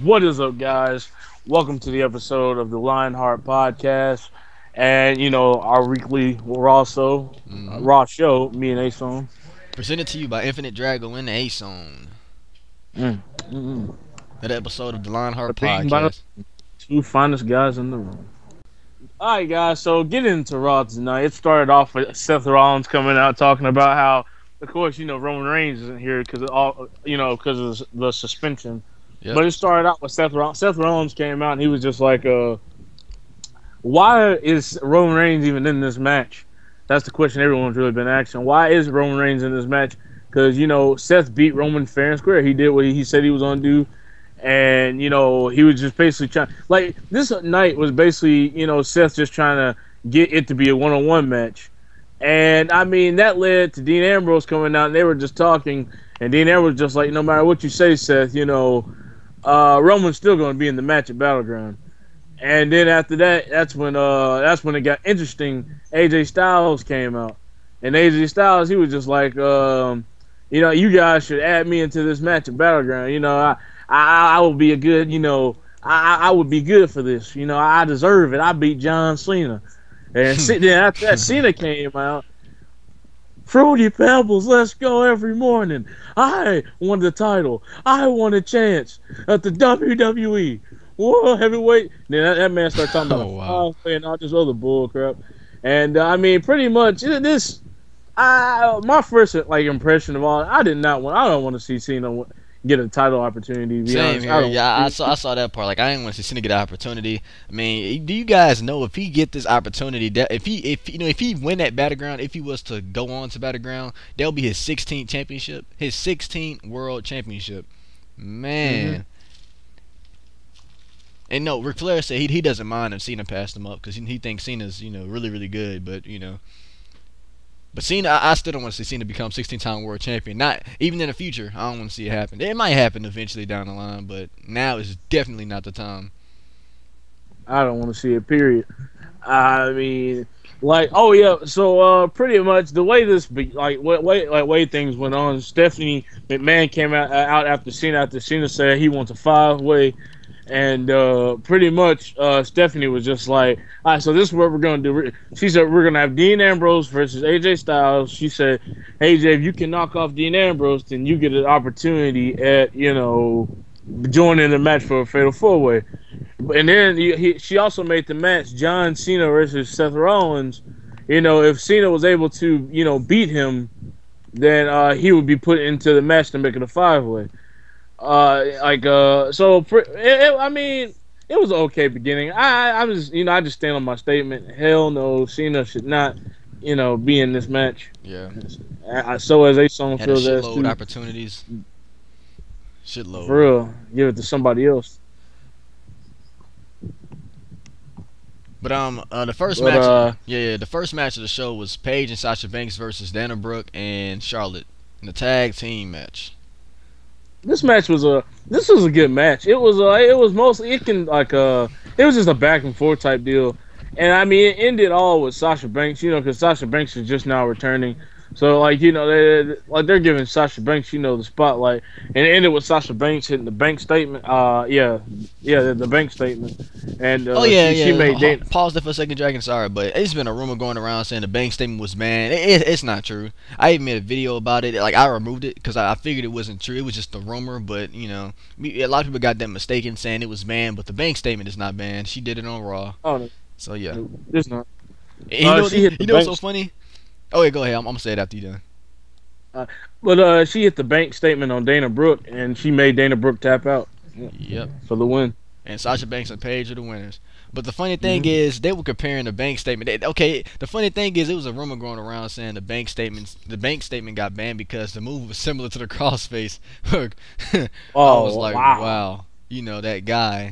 What is up, guys? Welcome to the episode of the Lionheart Podcast, and our weekly Raw show. Me and Ason. Presented to you by Infinite Drago and A Zone. Mm, mm, mm. Another episode of the Lionheart Being by the Podcast. two finest guys in the room. All right, guys. So getting into Raw tonight. It started off with Seth Rollins coming out talking about how, of course, Roman Reigns isn't here because of the suspension. Yep. But it started out with Seth Rollins. Seth Rollins came out and he was just like, why is Roman Reigns even in this match? That's the question everyone's really been asking. Why is Roman Reigns in this match? Because, Seth beat Roman fair and square. He did what he said he was going to do. And, he was just basically trying. Like, this night was basically, Seth just trying to get it to be a one-on-one match. And, I mean, that led to Dean Ambrose coming out and they were just talking. And Dean Ambrose was just like, no matter what you say, Seth, Roman's still going to be in the match at Battleground. And then after that, that's when it got interesting. AJ Styles came out, and AJ Styles, he was just like, you guys should add me into this match at Battleground. I will be a good, I would be good for this. I deserve it. I beat John Cena, and then after that, Cena came out. Fruity Pebbles, let's go every morning. I won the title. I won a chance at the WWE World Heavyweight. Then that man started talking about and all this other bull crap. And I mean, pretty much this. My first impression of all, I don't want to see Cena get a title opportunity. To be Same honest. here. Yeah, I saw that part. Like, I didn't want to see Cena get an opportunity. I mean, do you guys know if he get this opportunity, that if he win that Battleground, if he was to go on to Battleground, that'll be his 16th championship, his 16th World Championship. Man. Mm-hmm. And no, Ric Flair said he doesn't mind if Cena passed him up because he thinks Cena's really really good, But Cena, I still don't want to see Cena become 16-time world champion. Not even in the future. I don't want to see it happen. It might happen eventually down the line, but now is definitely not the time. I don't want to see it. Period. I mean, oh yeah. So pretty much the way way things went on. Stephanie McMahon came out after Cena. After Cena said he wants a 5-way. And pretty much Stephanie was just like, all right, so this is what we're going to do. She said, we're going to have Dean Ambrose versus AJ Styles. She said, AJ, if you can knock off Dean Ambrose, then you get an opportunity at, joining the match for a Fatal 4-Way. And then she also made the match John Cena versus Seth Rollins. If Cena was able to, beat him, then he would be put into the match to make it a 5-way. I mean, it was an okay beginning. I just stand on my statement. Hell no, Cena should not, be in this match. Yeah. So as Ason had a feels that shitload opportunities. Shitload. For real, give it to somebody else. But the first match, the first match of the show was Paige and Sasha Banks versus Dana Brooke and Charlotte in the tag team match. This match was a good match. It was mostly it was just a back and forth type deal, and I mean it ended all with Sasha Banks, because Sasha Banks is just now returning, so they're giving Sasha Banks the spotlight, and it ended with Sasha Banks hitting the bank statement. The bank statement, and she made Dana. Pause there for a second, Dragon. Sorry, but it's been a rumor going around saying the bank statement was banned. It's not true. I even made a video about it. Like, I removed it because I figured it wasn't true. It was just a rumor, but a lot of people got that mistaken, saying it was banned, but the bank statement is not banned. She did it on Raw. Oh no. So yeah, it's not. What's so funny? Oh yeah, go ahead. I'm gonna say it after you done. But she hit the bank statement on Dana Brooke, and she made Dana Brooke tap out. Yep. For the win. And Sasha Banks and Paige are the winners. But the funny thing is, they were comparing the bank statement. The funny thing is, it was a rumor going around saying the bank statement got banned because the move was similar to the crossface. Look, I was like, wow, that guy,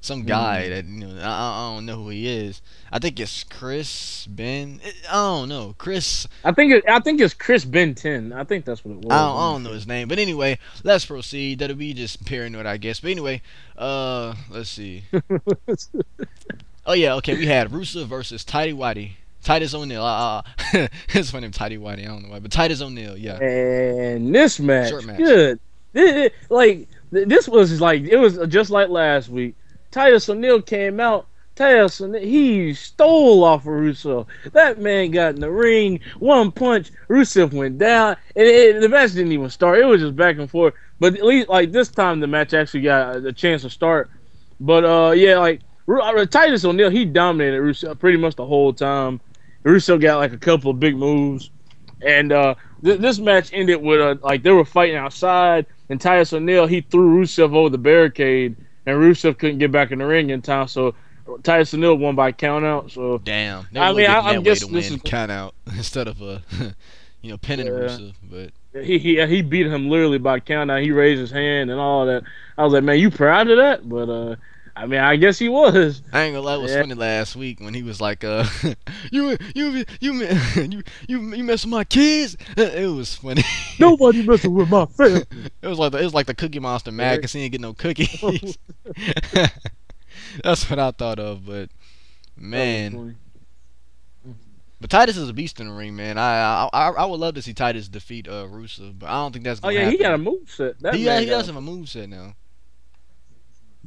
some guy that I don't know who he is. I think it's Chris Ben. I don't know, Chris. I think it's Chris Ben 10. I think that's what it was. I don't know his name, but anyway, let's proceed. That'll be just paranoid, I guess. But anyway, let's see. Oh yeah, okay. We had Rusev versus Tidy Whitey. Titus O'Neil. It's funny, Tidy Whitey. I don't know why, but Titus O'Neil. Yeah. And this match, short match. good. This was like it was just like last week. Titus O'Neil came out. Titus O'Neil, he stole off of Rusev. That man got in the ring, one punch. Rusev went down, and the match didn't even start. It was just back and forth. But at least like this time, the match actually got a chance to start. But yeah, like Titus O'Neil, he dominated Rusev pretty much the whole time. Rusev got like a couple of big moves, and this match ended with like they were fighting outside, and Titus O'Neil he threw Rusev over the barricade, and Rusev couldn't get back in the ring in time, so Titus O'Neil won by count out. So damn, I mean, I'm guessing this is count out instead of pinning Rusev, but. He beat him literally by count out. He raised his hand and all that. I was like, man, you proud of that? But I mean, I guess he was. I ain't gonna lie, it was funny last week when he was like, you mess with my kids. It was funny. Nobody messing with my family. It was like the Cookie Monster mad because he didn't get no cookies. That's what I thought of, but man. But Titus is a beast in the ring, man. I would love to see Titus defeat Rusev, but I don't think that's gonna happen. He got a moveset. He does have a moveset now.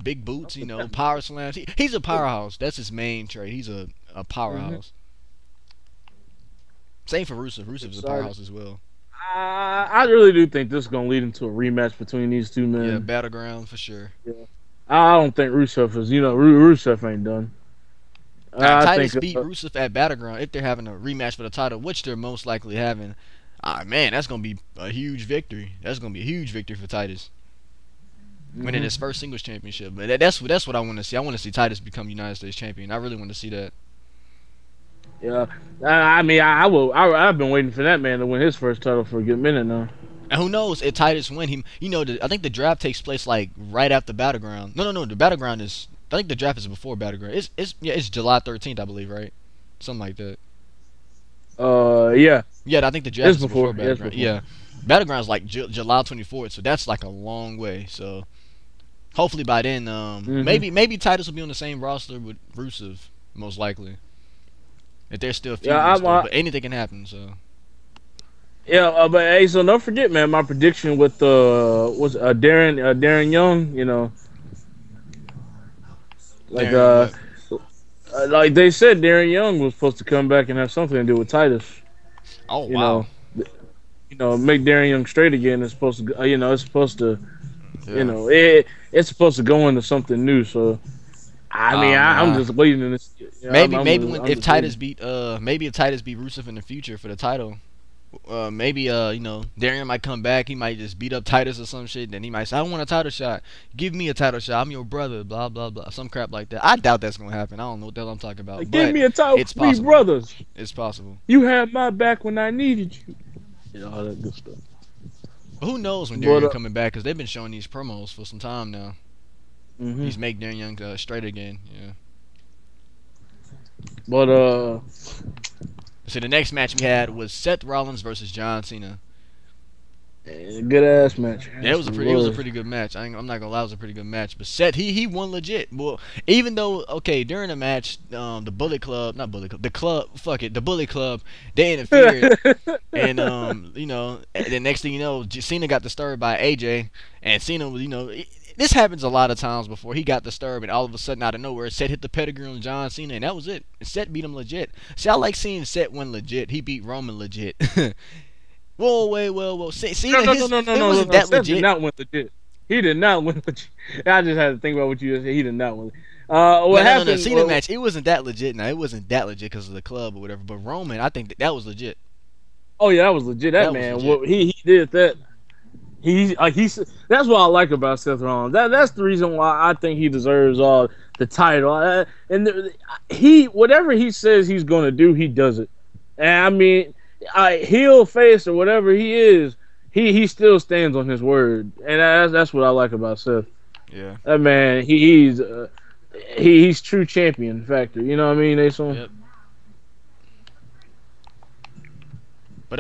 Big boots, you know, power slams. He's a powerhouse. That's his main trait. He's a powerhouse. Same for Rusev. Rusev's a powerhouse as well. I really do think this is gonna lead into a rematch between these two men. Yeah, battleground for sure. Yeah. I don't think Rusev is. You know, Rusev ain't done. Titus beat Rusev at Battleground if they're having a rematch for the title, which they're most likely having. Man, that's gonna be a huge victory. That's gonna be a huge victory for Titus, winning his first singles championship. But that's what I want to see. I want to see Titus become United States champion. I really want to see that. Yeah, I mean, I will. I've been waiting for that man to win his first title for a good minute now. And who knows if Titus win him? You know, I think the draft takes place like right after Battleground. No. The Battleground is. I think the draft is before Battleground. It's July 13th, I believe, right? Something like that. Yeah. Yeah, I think the draft is before Battleground. Yeah, Battleground is like July 24th, so that's like a long way. So hopefully by then, maybe Titus will be on the same roster with Rusev, most likely. If they're still feuding, but anything can happen. So. Yeah, but hey, so don't forget, man, my prediction with Darren Young, you know. Like they said, Darren Young was supposed to come back and have something to do with Titus. Oh wow! You know, make Darren Young straight again. It's supposed to, it's supposed to, it's supposed to go into something new. So, I mean, I'm just waiting in this. If Titus beat Rusev in the future for the title. Maybe Darian might come back. He might just beat up Titus or some shit. Then he might say, "I want a title shot. Give me a title shot. I'm your brother." Blah blah blah. Some crap like that. I doubt that's gonna happen. I don't know what the hell I'm talking about. But give me a title. It's possible. We brothers. It's possible. You had my back when I needed you. All that good stuff. But who knows when Darian coming back? Because they've been showing these promos for some time now. He's make Darian Young straight again. Yeah. But So the next match we had was Seth Rollins versus John Cena. Good ass match. Yeah, it was a pretty good match. I'm not gonna lie, it was a pretty good match. But Seth, he won legit. Well, even though during the match, the Bullet Club, they interfered, and the next thing you know, Cena got disturbed by AJ, and Cena was, this happens a lot of times before. He got disturbed, and all of a sudden, out of nowhere, Seth hit the pedigree on John Cena, and that was it. And Seth beat him legit. See, I like seeing Seth win legit. He beat Roman legit. Whoa. Cena, it wasn't that Seth legit. Did not win legit. He did not win legit. I just had to think about what you just said. He did not win. What happened? No, Cena match, it wasn't that legit. Now, it wasn't that legit because of the club or whatever. But Roman, I think that was legit. Oh yeah, that was legit. That man, he did that. That's what I like about Seth Rollins. That's the reason why I think he deserves all the title. Whatever he says he's gonna do, he does it. And I mean, heel, face, or whatever he is, he still stands on his word, and that's what I like about Seth. Yeah, that man, he's true champion factor. You know what I mean? Yep. But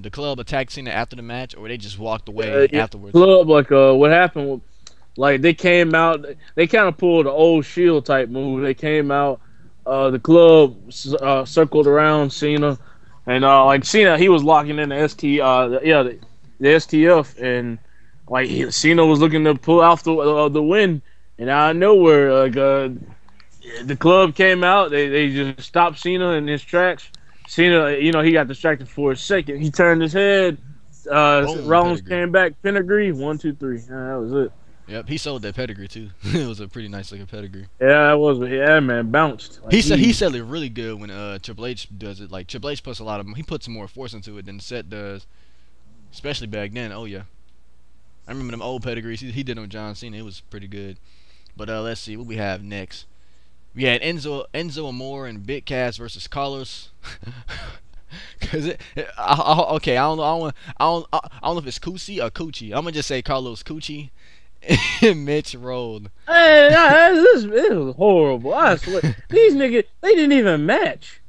the club attacked Cena after the match, or they just walked away afterwards. Club, what happened? Like they came out, they kind of pulled the old Shield type move. They came out, the club circled around Cena, and like Cena, he was locking in the STF, and Like Cena was looking to pull off the win, and out of nowhere, like the club came out. They just stopped Cena in his tracks. Cena, he got distracted for a second. He turned his head. Boom, Rollins pedigree. came back. Pedigree 1, 2, 3. That was it. Yep, he sold that pedigree too. It was a pretty nice looking pedigree. Yeah, that was. Yeah, man, bounced. Like, He said it really good when Triple H does it. Like Triple H puts a lot of he puts more force into it than Seth does, especially back then. Oh yeah, I remember them old pedigrees he did on John Cena. It was pretty good. But let's see what we have next. We had Enzo Amore and Big Cass versus Carlos. Cause okay, I don't know if it's Cucci or Coochie. I'm gonna just say Carlos Coochie. And Mitch rolled. Hey, this was horrible. I swear, these niggas they didn't even match.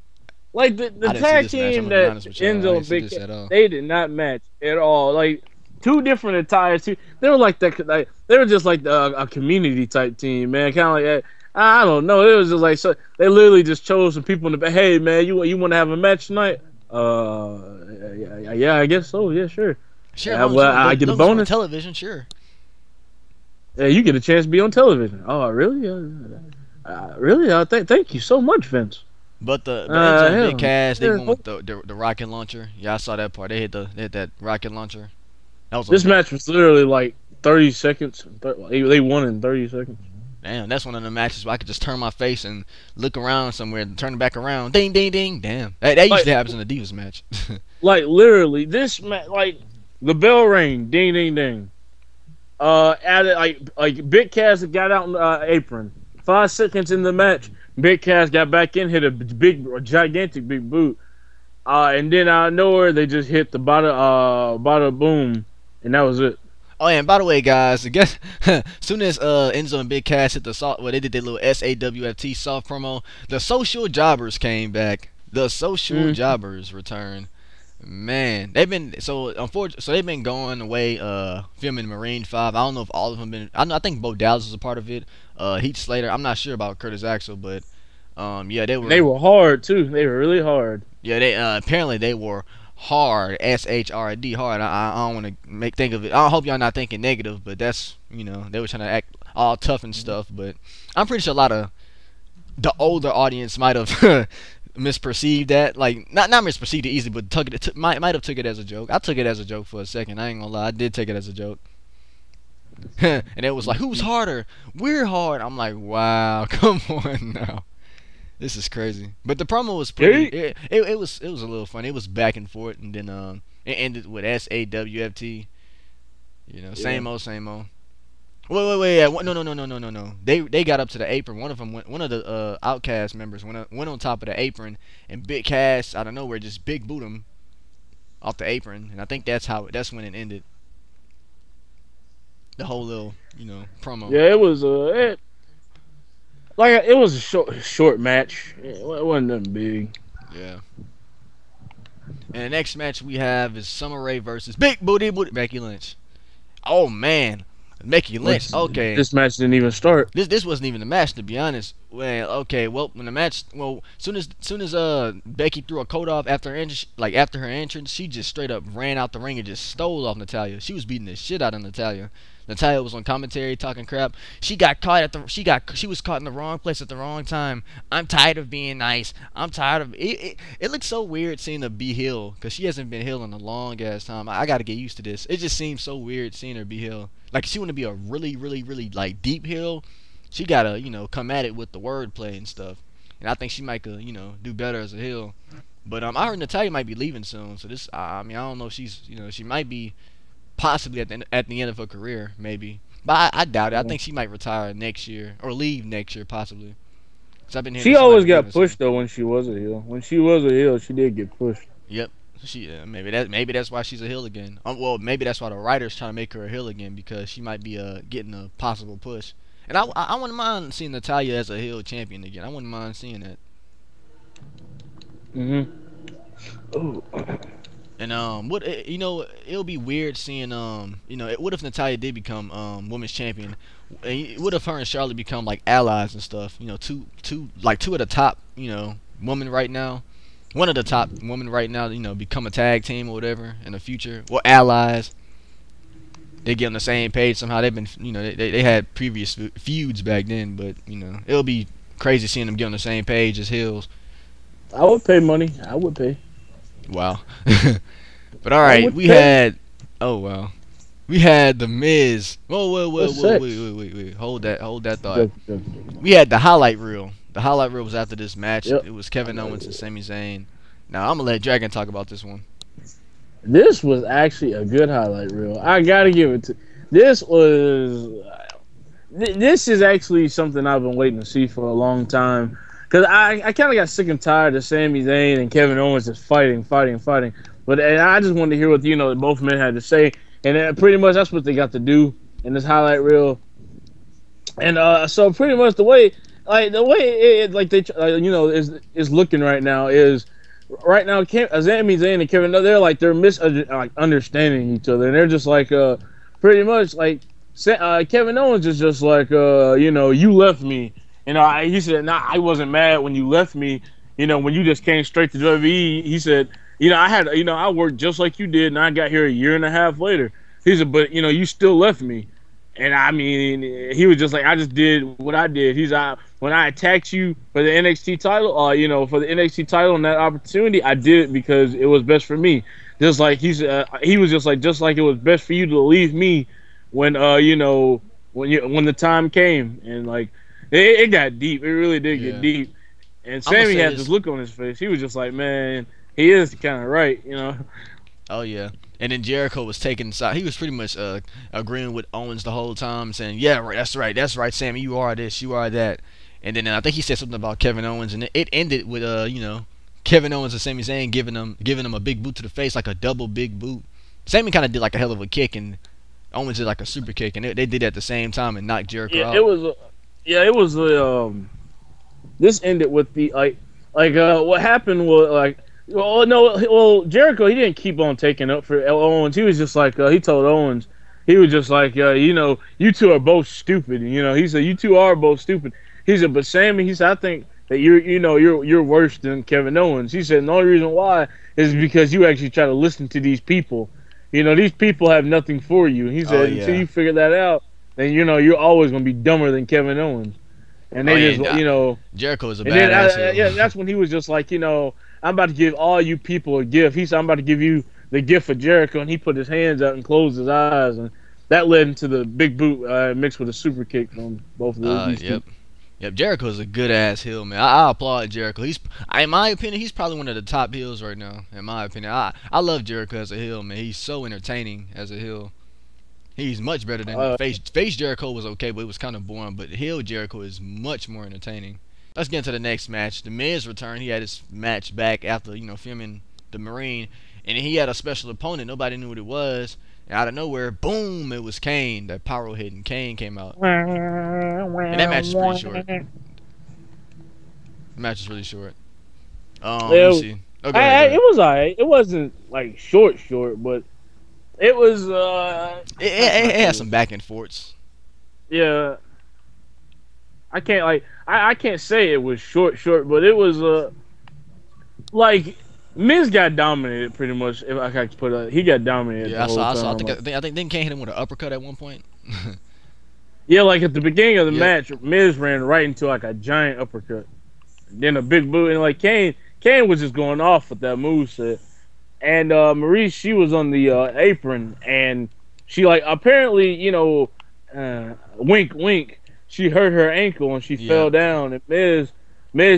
Like the tag team that Enzo and Big Cass, they did not match at all. Like two different attires. They were like that. Like they were just like a community type team, man. Kind of like that. I don't know. It was just like so. They literally just chose some people in the. Hey, man, you want to have a match tonight? Yeah, I guess so. Yeah, sure. Sure. Well, I get a bonus. Television, sure. Yeah, you get a chance to be on television. Oh, really? Really? Thank you so much, Vince. But the Enzo and Big Cass, they went with the rocket launcher. Yeah, I saw that part. They hit that rocket launcher. This match was literally like 30 seconds. They won in 30 seconds. Damn, that's one of the matches where I could just turn my face and look around somewhere and turn it back around. Ding, ding, ding. Damn. That usually happens in the Divas match. Like, literally, this match, like, the bell rang. Ding, ding, ding. Added, like Big Cass got out in the apron. 5 seconds in the match, Big Cass got back in, hit a gigantic big boot. And then out of nowhere, they just hit the bada boom. And that was it. Oh yeah, and by the way, guys, I guess soon as Enzo and Big Cass hit the soft, they did their little SAWFT soft promo. The social jobbers came back. The social jobbers returned. Man, they've been they've been going away filming Marine 5. I don't know if all of them been. I think Bo Dallas was a part of it. Heath Slater. I'm not sure about Curtis Axel, but yeah, they were hard too. They were really hard. Yeah, they apparently they were hard, SHRD, hard. I don't want to think of it. I hope y'all not thinking negative, but that's, they were trying to act all tough and stuff. But I'm pretty sure a lot of the older audience might have misperceived that. Like, not misperceived it easily, but might have took it as a joke. I took it as a joke for a second. I ain't gonna lie, I did take it as a joke. And it was like, who's harder? We're hard. I'm like, wow, come on now. This is crazy, but the promo was pretty. It was a little funny. It was back and forth, and then it ended with SAWFT. Same old, same old. Wait. Yeah, no. They got up to the apron. One of the Outcast members went on top of the apron, and Big Cass out of nowhere just big boot him off the apron, and I think that's when it ended. The whole little promo. Yeah, it was it was a short match. It wasn't nothing big. Yeah. And the next match we have is Summer Rae versus Big Booty Becky Lynch. Oh man, Becky Lynch. Okay. This match didn't even start. This wasn't even a match, to be honest. Well, okay. Well, when the match, soon as Becky threw a coat off after her entrance, she just straight up ran out the ring and just stole off Natalya. She was beating the shit out of Natalya. Natalya was on commentary talking crap. She was caught in the wrong place at the wrong time. I'm tired of being nice. I'm tired of it. It looks so weird seeing her be heel because she hasn't been heel in a long ass time. I got to get used to this. It just seems so weird seeing her be heel. Like, if she want to be a really, really, really like deep heel, she gotta come at it with the wordplay and stuff. And I think she might do better as a heel. But I heard Natalya might be leaving soon. So this, I don't know if she's she might be possibly at the end of her career, maybe. But I doubt it. I think she might retire next year or leave next year, possibly. She always got pushed though when she was a heel. When she was a heel, she did get pushed. Yep. Maybe that's why she's a heel again. Well, maybe that's why the writers trying to make her a heel again, because she might be getting a possible push. And I wouldn't mind seeing Natalya as a heel champion again. I wouldn't mind seeing that. Oh. And it'll be weird seeing what if Natalya did become women's champion? What if her and Charlotte become like allies and stuff? Two of the top women right now. One of the top women right now, become a tag team or whatever in the future, or allies. they get on the same page somehow. They've been, they had previous feuds back then, but it'll be crazy seeing them get on the same page as heels. I would pay money. I would pay. Wow. But all I right, would we pay. had. Oh wow. We had the Miz. Whoa, What's sex? wait. Hold that thought. Joke, joke, joke. We had the highlight reel. The highlight reel was after this match. Yep. It was Kevin Owens and Sami Zayn. Now I'm gonna let Dragon talk about this one. This was actually a good highlight reel. I gotta give it to. This was. This is actually something I've been waiting to see for a long time. Because I kind of got sick and tired of Sami Zayn and Kevin Owens just fighting. But and I just wanted to hear what both men had to say, and pretty much that's what they got to do in this highlight reel. And so pretty much the way is looking right now is Sami Zayn and Kevin, they're misunderstanding each other, and they're just pretty much Kevin Owens is just you left me. He said, nah, I wasn't mad when you left me. When you just came straight to WWE, he said, I worked just like you did, and I got here a year and a half later. He said, but, you still left me. And, I mean, he was just like, I just did what I did. When I attacked you for the NXT title, for the NXT title and that opportunity, I did it because it was best for me. Just like he was just like it was best for you to leave me when, when the time came. And, it got deep. It really did get deep. And Sammy had this look on his face. He was just like, man, he is kind of right, Oh, yeah. And then Jericho was taking side. He was pretty much agreeing with Owens the whole time, saying, yeah, right, that's right, Sammy, you are this, you are that. And then I think he said something about Kevin Owens, and it ended with, Kevin Owens and Sami Zayn giving him a big boot to the face, like a double big boot. Sammy kind of did like a hell of a kick, and Owens did like a super kick, and they did it at the same time and knocked Jericho out. It was this ended with the what happened was Jericho, he didn't keep on taking up for Owens. He was just he told Owens, he was just you two are both stupid. He said, you two are both stupid. He said, but Sammy, he said, I think that you're worse than Kevin Owens. He said, and the only reason why is because you actually try to listen to these people. These people have nothing for you. He said, until you figure that out, then you're always gonna be dumber than Kevin Owens. And they Jericho is a badass. Yeah, that's when he was just I'm about to give all you people a gift. He said, I'm about to give you the gift of Jericho, and he put his hands out and closed his eyes, and that led into the big boot mixed with a super kick from both of these two. Yep, Jericho's a good ass heel, man. I applaud Jericho. In my opinion, he's probably one of the top heels right now. In my opinion, I love Jericho as a heel, man. He's so entertaining as a heel. He's much better than face Jericho was okay, but it was kind of boring. But heel Jericho is much more entertaining. Let's get into the next match. The Miz returned. He had his match back after filming the Marine, and he had a special opponent. Nobody knew what it was. And out of nowhere, boom! It was Kane. That pyro hit, and Kane came out. And that match is pretty short. The match is really short. Let me see. Okay, it was alright. It wasn't short, but it was. It had some back and forths. Yeah. I can't I can't say it was short, but it was Miz got dominated pretty much. If I could put it, he got dominated. Yeah, I saw. I think didn't Kane hit him with an uppercut at one point. Yeah, at the beginning of the match, Miz ran right into a giant uppercut, then a big boot, and Kane was just going off with that moveset. And Maurice, she was on the apron, and she apparently wink wink. She hurt her ankle and she fell down. And Miz,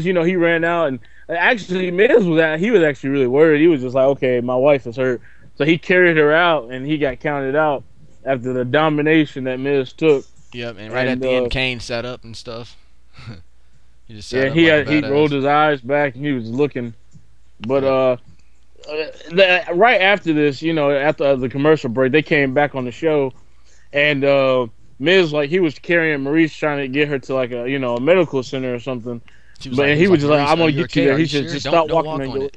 he ran out, and actually Miz was actually really worried. He was just okay, my wife is hurt, so he carried her out, and he got counted out after the domination that Miz took. Yep, and at the end, Kane sat up and stuff. He just sat up he rolled his eyes back and he was looking, but right after this, after the commercial break, they came back on the show, and Miz, he was carrying Maurice, trying to get her to a medical center or something. But he was just I'm gonna get you there. He said, just stop walking and go.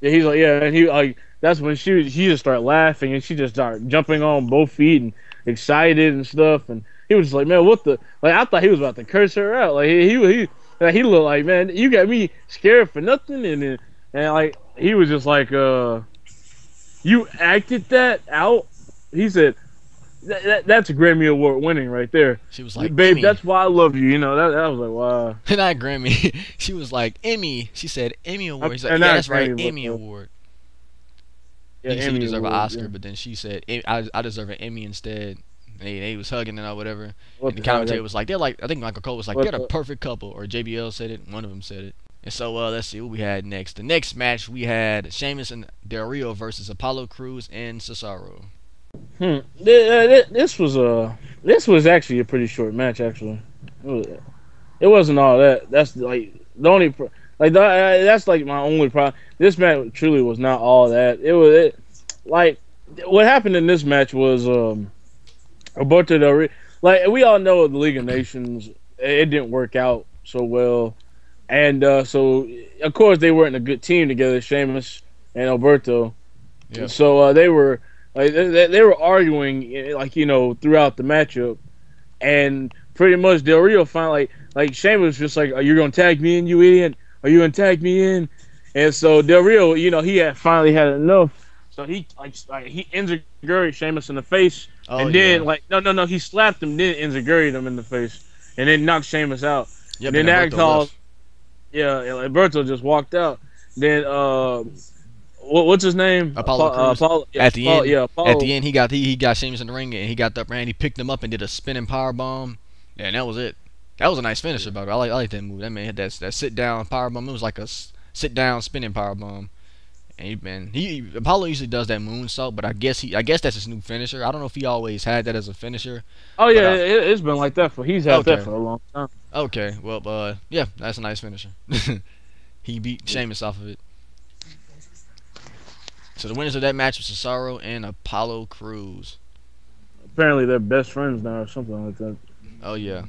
Yeah, he's and he that's when she just started laughing, and she just started jumping on both feet and excited and stuff. And he was just man, what the I thought he was about to curse her out. He looked like, man, you got me scared for nothing. And he was just you acted that out. He said, that's a Grammy Award winning right there, She was like, babe. Emmy. That's why I love you. You know that was like wow. Not Grammy. She was like, Emmy. She said Emmy Award. He's like, And yeah, not that's right, Grammy, Emmy but Award. yeah, He said you Emmy deserve an Award. Oscar, Yeah. but then she said, I deserve an Emmy instead. They was hugging and or whatever. What And the the hell? commentator was like, they're like, I think Michael Cole was like, What they're the the? perfect couple. Or JBL said it. One of them said it. And so let's see what we had next. The next match we had Sheamus and Del Rio versus Apollo Crews and Cesaro. This was actually a pretty short match. Actually, it wasn't all that. That's like the only that's like my only problem. This match truly was not all that. Like what happened in this match was Alberto Del Rio. Like we all know the League of Nations, it didn't work out so well, and so of course they weren't a good team together. Sheamus and Alberto. Yeah. So they were like they were arguing like throughout the matchup, and pretty much Del Rio finally like Sheamus was just like, "Are you gonna tag me in, you idiot? Are you gonna tag me in?" And so Del Rio, he had finally had enough. So he he enziguried Sheamus in the face, Oh, and then yeah. no, he slapped him, then enziguried him in the face, and then knocked Sheamus out. Yep, And then and that Alberto caused left. Alberto just walked out. Then what's his name? Apollo Crews. Apollo, At the end, Apollo. at the end, he got Sheamus in the ring and he got the upper hand. He picked him up and did a spinning power bomb. Yeah, and that was it. That was a nice finisher, by the way. I like that move. That man had that sit down power bomb. It was like a sit down spinning power bomb. And Apollo usually does that moonsault, but I guess that's his new finisher. I don't know if he always had that as a finisher. Oh yeah, But it's been like that he's had Okay. that for a long time. Okay, well, yeah, that's a nice finisher. He beat Sheamus off of it. So the winners of that match was Cesaro and Apollo Crews. Apparently they're best friends now or something like that. Oh yeah,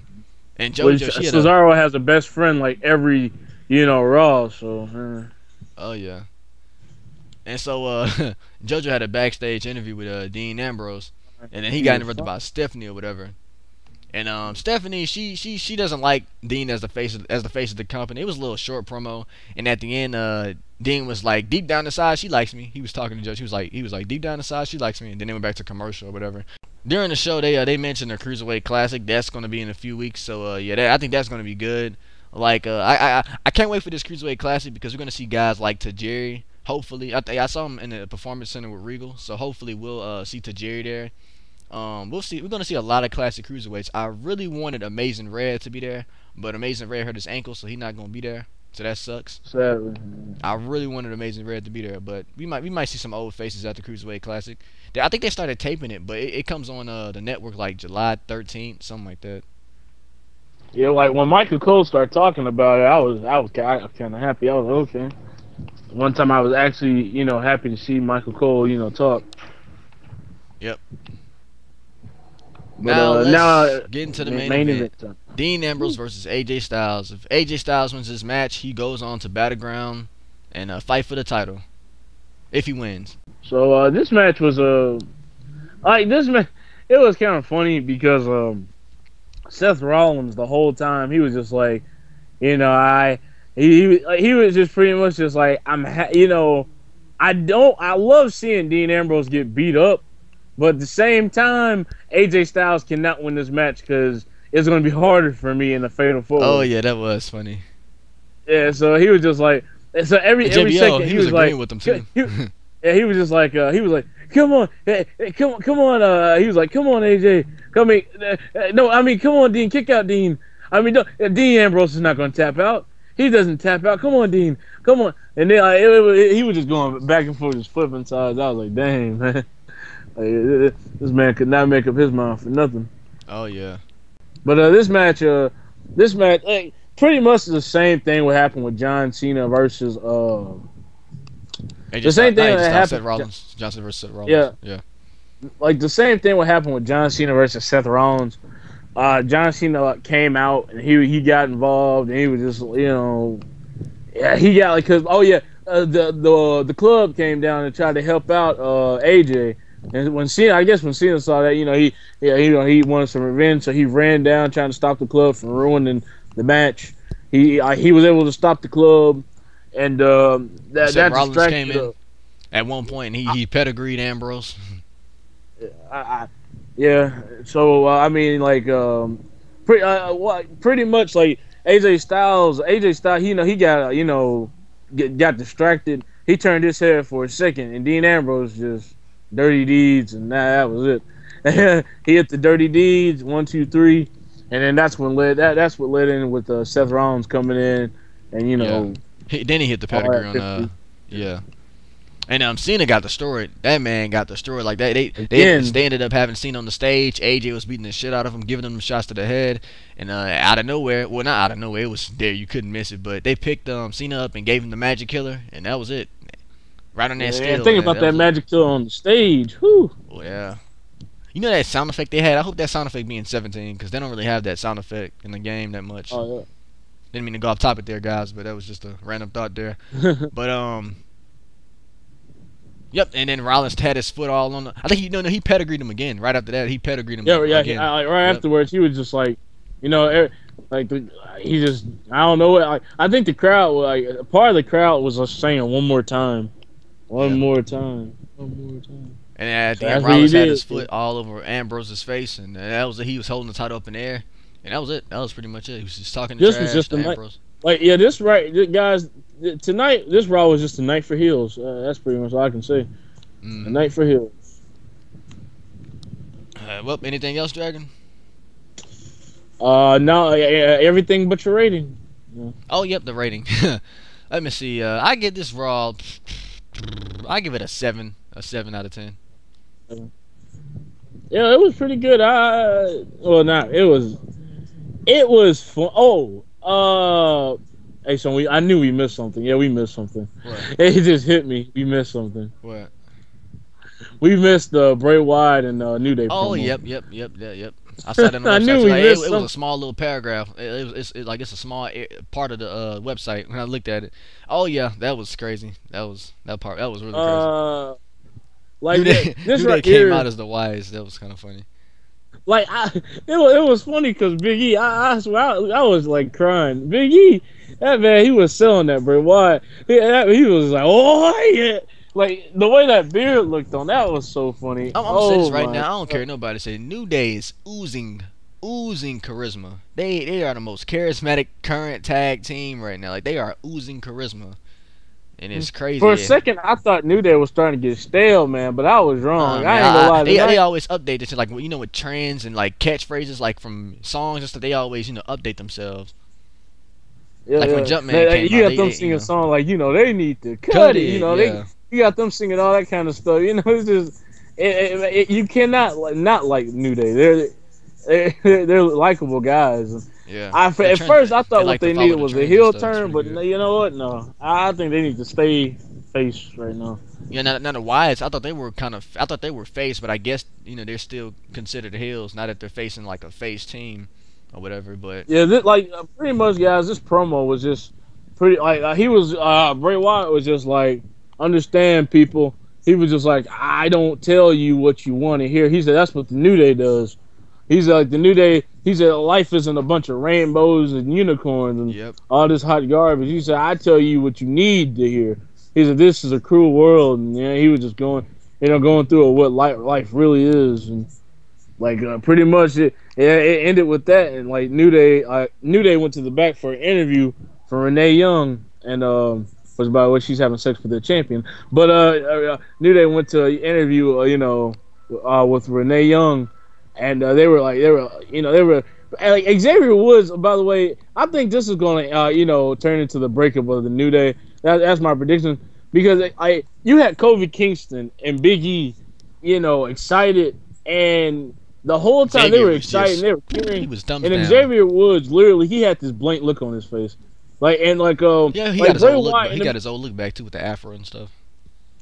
and Which JoJo, she had a. Cesaro has a best friend like every Raw. So Oh yeah. And so JoJo had a backstage interview with Dean Ambrose, and then he got interrupted by Stephanie or whatever. And Stephanie, she doesn't like Dean as the face of the company. It was a little short promo, and at the end, Dean was like, deep down inside, she likes me. He was talking to JoJo. He was like, deep down inside, she likes me. And then they went back to commercial or whatever. During the show, they mentioned the Cruiserweight Classic. That's going to be in a few weeks. So I think that's going to be good. Like I can't wait for this Cruiserweight Classic because we're going to see guys like Tajiri. Hopefully, I saw him in the Performance Center with Regal, so hopefully we'll see Tajiri there. We'll see. We're gonna see a lot of classic cruiserweights. I really wanted Amazing Red to be there, but Amazing Red hurt his ankle, so he's not gonna be there. So that sucks. sadly, I really wanted Amazing Red to be there, but we might see some old faces at the Cruiserweight Classic. I think they started taping it, but it comes on the network like July 13th, something like that. yeah. Like when Michael Cole started talking about it, I was kind of happy. I was like, okay. One time I was actually happy to see Michael Cole talk. Yep. But Now let's now get into the main event. time. Dean Ambrose versus AJ Styles. If AJ Styles wins this match, he goes on to Battleground and fight for the title. If he wins. So this match was like this match. It was kind of funny because Seth Rollins the whole time he was just like, he was just pretty much just like I love seeing Dean Ambrose get beat up, but at the same time AJ Styles cannot win this match because it's going to be harder for me in the Fatal 4. Oh yeah, that was funny. Yeah, so he was just like, so every JBL, second he was like, agreeing with them too. yeah, he was just like, come on, hey, come on, he was like, come on, AJ, come in, no, I mean, come on, Dean, kick out Dean. I mean, Dean Ambrose is not going to tap out. He doesn't tap out. Come on, Dean, come on. And then he was just going back and forth, just flipping sides. I was like, dang, man, like, this man could not make up his mind for nothing. Oh yeah. But this match, like, pretty much the same thing what happened with John Cena versus AJ the same thing that happened. Seth Rollins. Johnson versus Seth Rollins. Yeah. Yeah. Like the same thing what happened with John Cena versus Seth Rollins. John Cena came out and he got involved and he was just yeah, he got like the club came down and tried to help out AJ. And when Cena saw that, he wanted some revenge, so he ran down trying to stop the club from ruining the match. He was able to stop the club, and that Rollins distracted came in at one point and he pedigreed Ambrose. Yeah. So I mean, like, pretty much like AJ Styles. AJ Styles, he got got distracted. He turned his head for a second, and Dean Ambrose just dirty deeds, and that was Yep. it. He hit the dirty deeds, 1, 2, 3, and then that's what led in with Seth Rollins coming in, and Yeah. Then he hit the all pedigree that on victory yeah. And Cena got destroyed. That man got destroyed. Like that, again. they ended up having Cena on the stage. AJ was beating the shit out of him, giving him shots to the head, and out of nowhere, well, not out of nowhere, it was there. You couldn't miss it. But they picked Cena up and gave him the Magic Killer, and that was it. Right on that Yeah, scale. think And about that that was it. Magic Tour on the stage. Whew. Oh, yeah. You know that sound effect they had? I hope that sound effect being 17, because they don't really have that sound effect in the game that much. Oh Didn't mean to go off topic there, guys, but that was just a random thought there. yeah. But yep. And then Rollins had his foot all on. I think he pedigreed him again. Right after that, he pedigreed him Yeah, yeah. again. Right Yep. afterwards, he was just like, he just, I don't know what. I think the crowd, part of the crowd was just saying one more time, Yeah. one more time, one more time. And at So the end, that's what he Rollins had did. his foot all over Ambrose's face, and that was it. He was holding the title up in the air, and that was it. That was pretty much it. He was just talking This was trash just to a night. Ambrose. Guys. Tonight, this Raw was just a night for heels. That's pretty much all I can say. A Mm. night for heels. Well, anything else, Dragon? No, everything but your rating. Yeah. Oh, yep, the rating. Let me see. I give this Raw. I give it a 7. A 7 out of 10. Yeah, it was pretty good. Well, not it was. It was fun. Hey, so I knew we missed something. Yeah, we missed something. What? It just hit me. We missed something. What? We missed Bray Wyatt and New Day. Oh, promo. yep. I saw that on the I website. knew So, we like, missed it was some- a small little paragraph. It's a small part of the website. When I looked at it, oh yeah, that was crazy. That was really crazy. Like New Day, this New right Day came here, out as the wise. That was kind of funny. it was funny because Big E, I swear, I was like crying. Big E, that man, he was selling that Bray Wyatt. He was like, oh yeah. Like the way that beard looked on, that was so funny. I'm gonna say this Oh right my now. I don't God. care what nobody say. New Day is oozing charisma. They are the most charismatic current tag team right now. Like they are oozing charisma, and it's crazy. For a second, I thought New Day was starting to get stale, man, but I was wrong. Man, I ain't gonna lie. they always update this, like with trends and like catchphrase, like from songs and stuff. They always update themselves. Like when Jumpman came you out, got them they, singing a song like they need to cut cut it. it. They you got them singing all that kind of stuff. It's just you cannot not like New Day. They're likable guys. Yeah. At first I thought what like to they follow needed the was a trends heel and stuff. It's turn, but pretty good. you know what? No, I think they need to stay face right now. Yeah, now the Wyatts, I thought they were face, but I guess they're still considered heels, not that they're facing like a face team or whatever. But Yeah, pretty much, guys. This promo was just pretty. He was Bray Wyatt was just like, understand people. He was just like, I don't tell you what you want to hear. He said that's what the New Day does. He's like the New Day. He said life isn't a bunch of rainbows and unicorns and yep. all this hot garbage. He said I tell you what you need to hear. He said this is a cruel world, and he was just going through what life really is, and like pretty much it ended with that, and like New Day went to the back for an interview for Renee Young, and was about what she's having sex with their champion. But New Day went to an interview, with Renee Young, and they were like like Xavier Woods. By the way, I think this is going to turn into the breakup of the New Day. That's my prediction, because you had Kofi Kingston and Big E, excited, and the whole time Xavier they were was excited, just- and they were cheering. He was thumbs And down. Xavier Woods, literally, he had this blank look on his face, Yeah, he like got his Bray old look. Wyatt. He got his old look back too with the afro and stuff.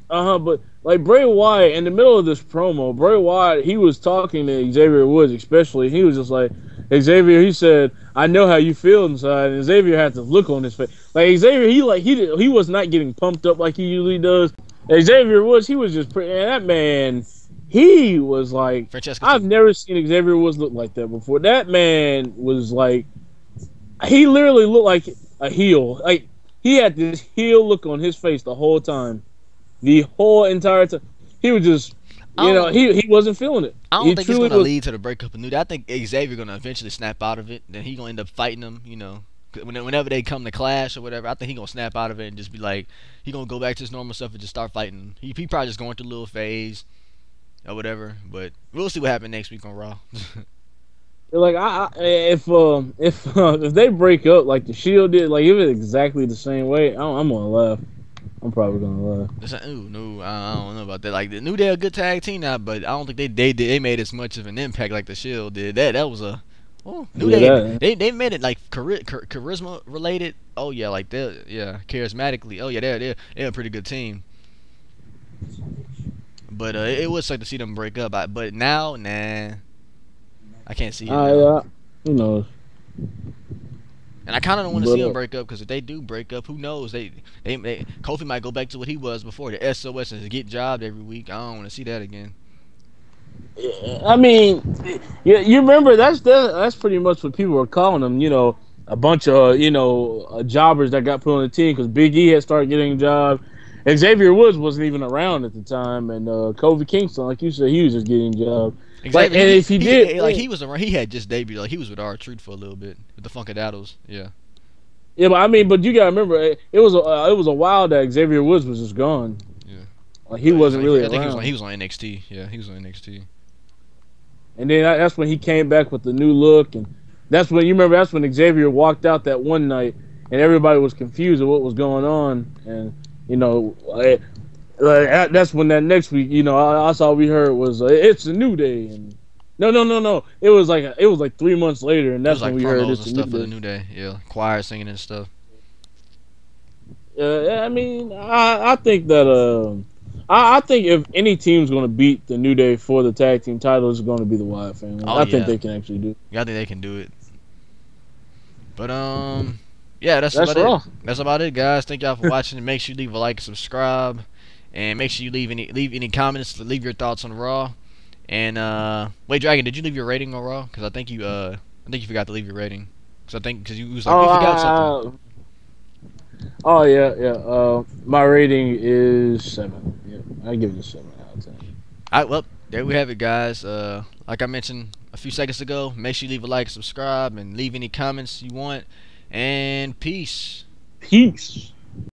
But like Bray Wyatt in the middle of this promo, Bray Wyatt, he was talking to Xavier Woods, especially. He was just like, Xavier, he said, I know how you feel inside, and Xavier had this look on his face. Like Xavier, he was not getting pumped up like he usually does. Xavier Woods, he was just that man. He was like, Francesco I've too. never seen Xavier Woods look like that before. That man was like, he literally looked like a heel. Like he had this heel look on his face the whole time. The whole entire time, he was just I don't. he wasn't feeling it. I don't He think it's truly gonna was. lead to the breakup of New Day. I think Xavier gonna eventually snap out of it. Then he gonna end up fighting him. 'Cause whenever they come to clash or whatever, I think he gonna snap out of it and just be like, he gonna go back to his normal stuff and just start fighting. He probably just going through a little phase or whatever. But we'll see what happens next week on Raw. Like if they break up like the Shield did, like if it's exactly the same way, I'm gonna laugh. I'm probably gonna laugh. Ooh, no, I don't know about that. Like the New Day a good tag team now, but I don't think they made as much of an impact like the Shield did. That was a New Day. They made it like charisma related. Oh yeah, like charismatically. Oh yeah, they're a pretty good team. But it would suck to see them break up. But now, nah, I can't see it now. Who knows? And I kind of don't want to see them break up, because if they do break up, who knows? They Kofi might go back to what he was before, the SOS, and get jobbed every week. I don't want to see that again. I mean, you remember that's pretty much what people were calling them. A bunch of jobbers that got put on the team because Big E had started getting a job. Xavier Woods wasn't even around at the time, and Kofi Kingston, like you said, he was just getting a job. Exactly. And if he did, he was around. He had just debuted. Like he was with R-Truth for a little bit with the Funkadaddles. Yeah. Yeah, but you gotta remember, it was a while that Xavier Woods was just gone. Yeah. Like he wasn't really I think around. he was on NXT. Yeah, he was on NXT. And then that's when he came back with the new look, and that's when Xavier walked out that one night, and everybody was confused at what was going on, and that's when that next week, that's all we heard was it's a new day, and no, it was like 3 months later, and that's when we heard it's a new day. For the new day, yeah, choir singing and stuff. I mean, I think that I think if any team's going to beat the New Day for the tag team titles, it's going to be the Wyatt family. I think they can actually do it. Yeah, I think they can do it. But yeah, that's about it. That's about it, guys. Thank y'all for watching. Make sure you leave a like and subscribe, and make sure you leave any comments. Leave your thoughts on Raw. And wait, Dragon, did you leave your rating on Raw? Because I think you forgot to leave your rating. Because you was like, you forgot something. Oh yeah. My rating is 7. Yeah, I give it a 7 out of 10. Alright, well, there we have it, guys. Like I mentioned a few seconds ago, make sure you leave a like, subscribe, and leave any comments you want. And peace. Peace.